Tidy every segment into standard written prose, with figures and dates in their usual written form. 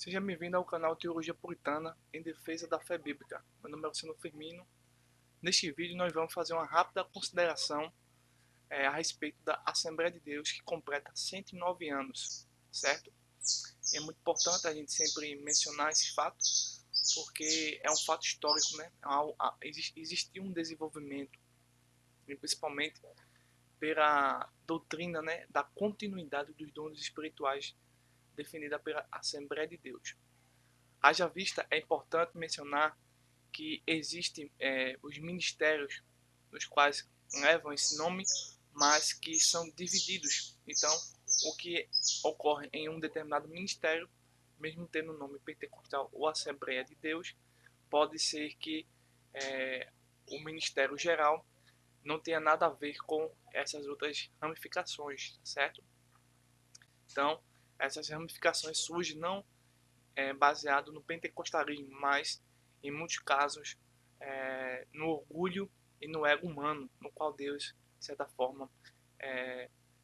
Seja bem-vindo ao canal Teologia Puritana em Defesa da Fé Bíblica. Meu nome é Luciano Firmino. Neste vídeo nós vamos fazer uma rápida consideração a respeito da Assembleia de Deus que completa 109 anos, certo? E é muito importante a gente sempre mencionar esse fato, porque é um fato histórico, né? Existiu um desenvolvimento, principalmente pela doutrina, né, da continuidade dos dons espirituais definida pela Assembleia de Deus. Haja vista, é importante mencionar que existem os ministérios dos quais levam esse nome, mas que são divididos. Então, o que ocorre em um determinado ministério, mesmo tendo o nome pentecostal ou Assembleia de Deus, pode ser que o ministério geral não tenha nada a ver com essas outras ramificações, certo? Então, essas ramificações surgem não baseado no pentecostalismo, mas em muitos casos no orgulho e no ego humano, no qual Deus, de certa forma,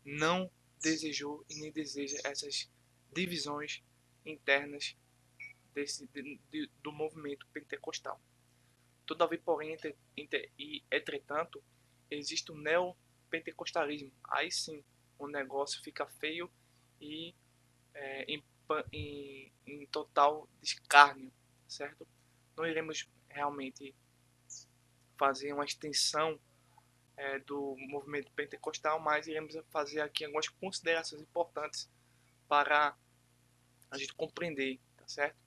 não desejou e nem deseja essas divisões internas do movimento pentecostal. Todavia, porém, entretanto, existe o neopentecostalismo. Aí sim, o negócio fica feio e em total descárnio, certo? Não iremos realmente fazer uma extensão do movimento pentecostal, mas iremos fazer aqui algumas considerações importantes para a gente compreender, tá certo?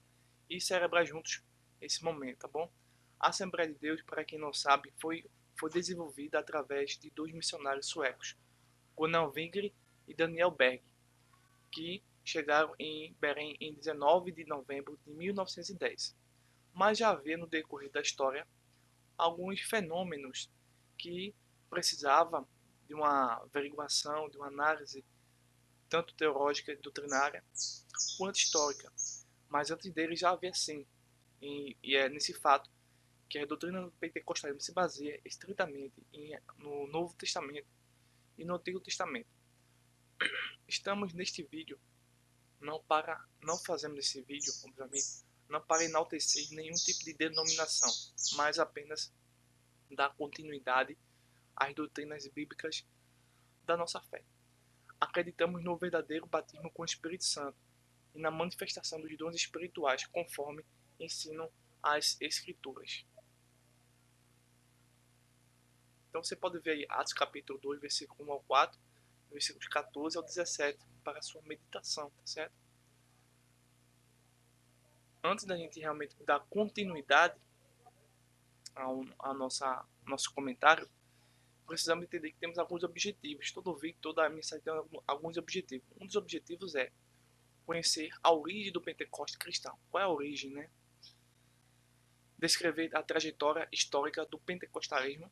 E celebrar juntos esse momento, tá bom? A Assembleia de Deus, para quem não sabe, foi desenvolvida através de dois missionários suecos, Gunnar Wingre e Daniel Berg, que chegaram em Belém em 19 de novembro de 1910. Mas já havia no decorrer da história alguns fenômenos que precisavam de uma averiguação, de uma análise tanto teológica e doutrinária quanto histórica. Mas antes dele já havia sim, e é nesse fato que a doutrina do pentecostalismo se baseia estritamente no Novo Testamento e no Antigo Testamento. Estamos neste vídeo não fazemos esse vídeo, obviamente, não para enaltecer nenhum tipo de denominação, mas apenas dar continuidade às doutrinas bíblicas da nossa fé. Acreditamos no verdadeiro batismo com o Espírito Santo e na manifestação dos dons espirituais, conforme ensinam as Escrituras. Então você pode ver aí Atos capítulo 2, versículo 1 ao 4, versículos 14 ao 17, para a sua meditação, tá certo? Antes da gente realmente dar continuidade ao nosso comentário, precisamos entender que temos alguns objetivos. Todo vídeo, toda a mensagem tem alguns objetivos. Um dos objetivos é conhecer a origem do Pentecoste cristão. Qual é a origem, né? Descrever a trajetória histórica do pentecostalismo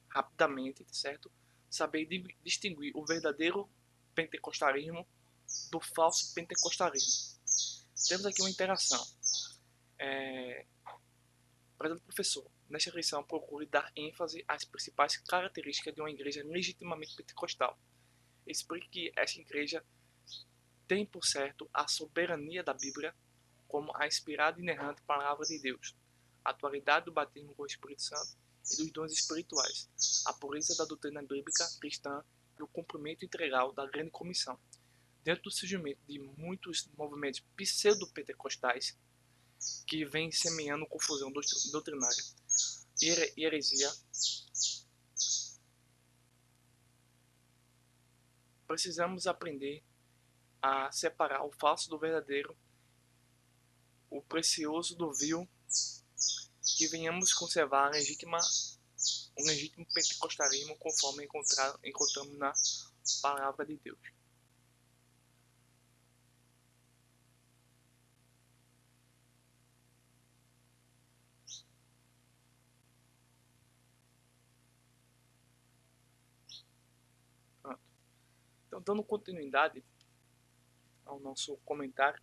rapidamente, certo? Saber distinguir o verdadeiro pentecostalismo do falso pentecostalismo. Temos aqui uma interação. Prezado professor, nesta lição procure dar ênfase às principais características de uma igreja legitimamente pentecostal. Explique que esta igreja tem por certo a soberania da Bíblia como a inspirada e inerrante palavra de Deus, a atualidade do batismo com o Espírito Santo e dos dons espirituais, a pureza da doutrina bíblica cristã e o cumprimento integral da grande comissão. Diante do surgimento de muitos movimentos pseudo-pentecostais que vêm semeando confusão doutrinária e heresia, precisamos aprender a separar o falso do verdadeiro, o precioso do vil, que venhamos conservar o legítimo pentecostalismo conforme encontramos na palavra de Deus. Pronto. Então, dando continuidade ao nosso comentário,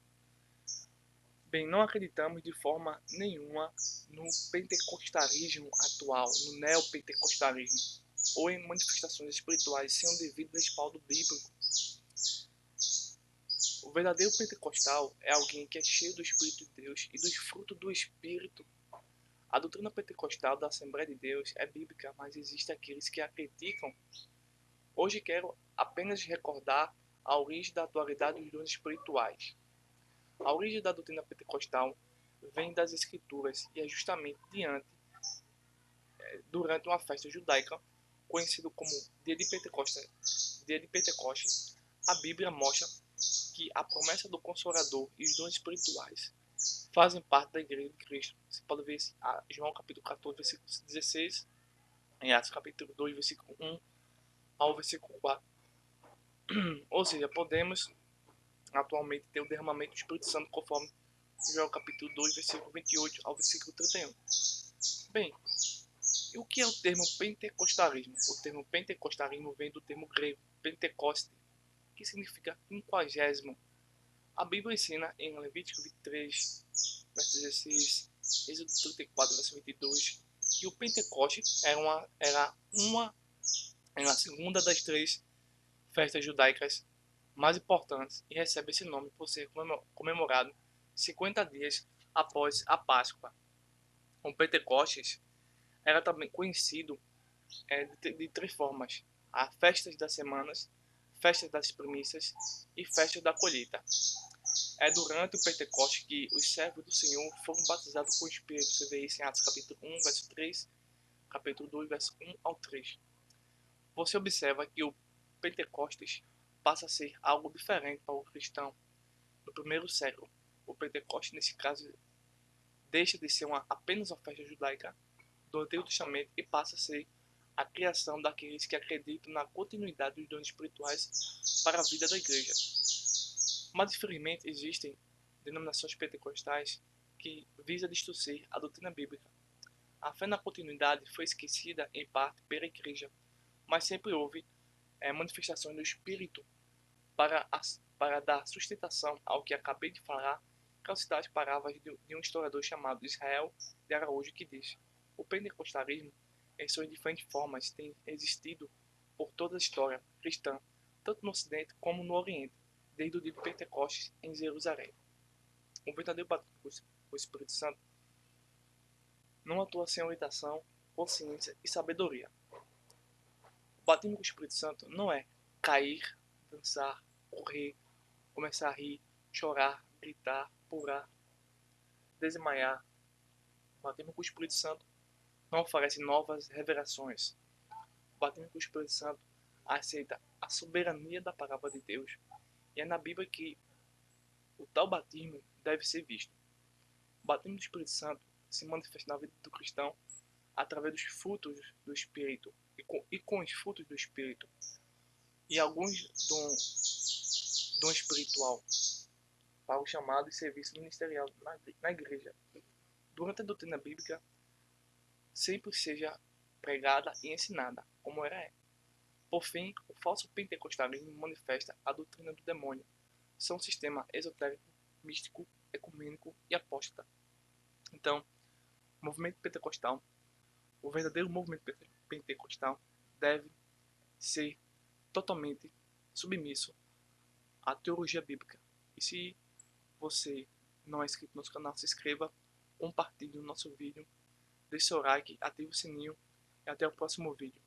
bem, não acreditamos de forma nenhuma no pentecostalismo atual, no neopentecostalismo, ou em manifestações espirituais sem um devido respaldo bíblico. O verdadeiro pentecostal é alguém que é cheio do Espírito de Deus e dos frutos do Espírito. A doutrina pentecostal da Assembleia de Deus é bíblica, mas existem aqueles que a criticam. Hoje quero apenas recordar a origem da atualidade dos dons espirituais. A origem da doutrina pentecostal vem das Escrituras e é justamente durante uma festa judaica conhecido como Dia de Pentecostes. Dia de Pentecostes, a Bíblia mostra que a promessa do Consolador e os dons espirituais fazem parte da Igreja de Cristo. Você pode ver João capítulo 14, versículo 16, em Atos capítulo 2, versículo 1 ao versículo 4. Ou seja, podemos atualmente ter o derramamento do Espírito Santo conforme João capítulo 2, versículo 28 ao versículo 31. Bem, e o que é o termo pentecostalismo? O termo pentecostalismo vem do termo grego pentecoste, que significa quinquagésimo. A Bíblia ensina em Levítico 23, verso 16, Êxodo 34, verso 22, que o Pentecoste era a segunda das três festas judaicas mais importantes e recebe esse nome por ser comemorado 50 dias após a Páscoa. O Pentecostes era também conhecido de três formas: a festas das semanas, festas das primícias e festas da colheita. É durante o Pentecostes que os servos do Senhor foram batizados com o Espírito. Você vê isso em Atos capítulo 1, verso 3, capítulo 2, verso 1 ao 3. Você observa que o Pentecostes passa a ser algo diferente para o cristão no primeiro século. O Pentecostes, nesse caso, deixa de ser apenas uma festa judaica do Antigo Testamento e passa a ser a criação daqueles que acreditam na continuidade dos dons espirituais para a vida da igreja. Mas, infelizmente, existem denominações pentecostais que visam distorcer a doutrina bíblica. A fé na continuidade foi esquecida, em parte, pela igreja, mas sempre houve manifestações do Espírito para dar sustentação ao que acabei de falar, que ao citar as palavras de um historiador chamado Israel de Araújo, que diz: o pentecostalismo, em suas diferentes formas, tem existido por toda a história cristã, tanto no Ocidente como no Oriente, desde o dia de Pentecostes em Jerusalém. O verdadeiro batismo com o Espírito Santo não atua sem orientação, consciência e sabedoria. O batismo com o Espírito Santo não é cair, dançar, correr, começar a rir, chorar, gritar, pular, desmaiar. O batismo com o Espírito Santo não oferece novas revelações. O batismo com o Espírito Santo aceita a soberania da palavra de Deus. E é na Bíblia que o tal batismo deve ser visto. O batismo do Espírito Santo se manifesta na vida do cristão através dos frutos do Espírito e com os frutos do Espírito e alguns dom espiritual para o chamado e serviço ministerial na igreja. Durante a doutrina bíblica, sempre seja pregada e ensinada, como era. Por fim, o falso pentecostalismo manifesta a doutrina do demônio. São um sistema esotérico, místico, ecumênico e apóstata. Então, o movimento pentecostal, o verdadeiro movimento pentecostal, deve ser totalmente submisso à teologia bíblica. E se você não é inscrito no nosso canal, se inscreva, compartilhe o nosso vídeo, deixe seu like, ative o sininho e até o próximo vídeo.